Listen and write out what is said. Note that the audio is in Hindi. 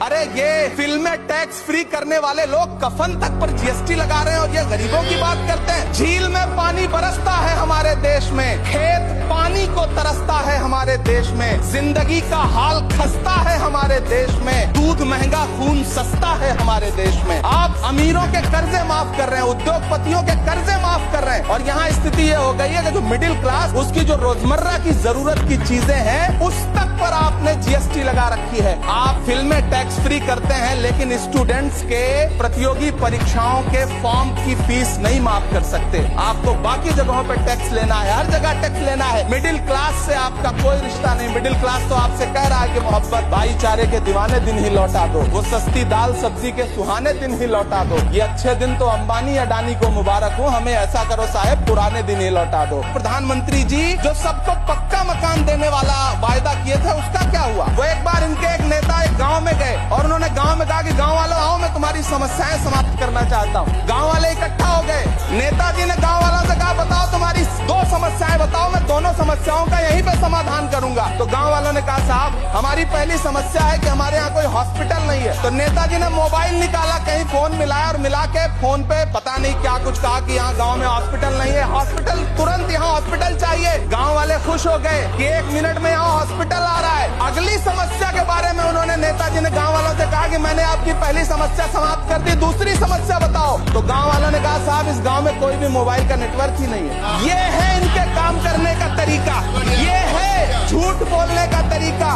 अरे ये फिल्में टैक्स फ्री करने वाले लोग कफन तक पर जीएसटी लगा रहे हैं और ये गरीबों की बात करते हैं। झील में पानी बरसता है हमारे देश में, खेत पानी को तरसता है हमारे देश में, जिंदगी का हाल खस्ता है हमारे देश में, दूध महंगा खून सस्ता है हमारे देश में। आप अमीरों के कर्जे माफ कर रहे हैं, उद्योगपतियों के कर्जे माफ कर रहे हैं और यहाँ स्थिति ये हो गई है कि जो मिडिल क्लास, उसकी जो रोजमर्रा की जरूरत की चीजें हैं उस तक पर आपने जीएसटी लगा रखी है। आप फिल्में टैक्स फ्री करते हैं लेकिन स्टूडेंट्स के प्रतियोगी परीक्षाओं के फॉर्म की फीस नहीं माफ कर सकते। आपको बाकी जगहों पर टैक्स लेना है, हर जगह टैक्स लेना है। मिडिल क्लास से आपका कोई रिश्ता नहीं। मिडिल क्लास तो आपसे कह रहा है कि मोहब्बत भाईचारे के दीवाने दिन ही लौटा दो, वो सस्ती दाल सब्जी के सुहाने दिन ही लौटा दो। ये अच्छे दिन तो अंबानी अडानी को मुबारक हो, हमें ऐसा करो साहब पुराने दिन ही लौटा दो। प्रधानमंत्री जी जो सबको पक्का मकान देने वाला वायदा किए थे उसका क्या हुआ? वो एक बार इनके एक नेता एक गाँव में गए और उन्होंने गांव में कहा कि गांव वालों आओ, मैं तुम्हारी समस्याएं समाप्त करना चाहता हूं। गांव वाले इकट्ठा हो गए। नेताजी ने गांव वालों से कहा बताओ तुम्हारी दो समस्याएं बताओ, मैं दोनों समस्याओं का यहीं पे समाधान करूंगा। तो गांव वालों ने कहा साहब हमारी पहली समस्या है कि हमारे यहाँ कोई हॉस्पिटल नहीं है। तो नेताजी ने मोबाइल निकाला, कहीं फोन मिलाया और मिला के फोन पे पता नहीं क्या कुछ कहा कि यहाँ गाँव में हॉस्पिटल नहीं है, हॉस्पिटल तुरंत यहाँ हॉस्पिटल चाहिए। गाँव वाले खुश हो गए कि 1 मिनट में यहाँ हॉस्पिटल आ रहा है। अगली समस्या के बारे में उन्होंने नेताजी ने गाँव वालों से कहा कि मैंने आपकी पहली समस्या समाप्त कर दी, दूसरी समस्या बताओ। तो गांव वालों ने कहा साहब इस गांव में कोई भी मोबाइल का नेटवर्क ही नहीं है। ये है इनके काम करने का तरीका, ये है झूठ बोलने का तरीका।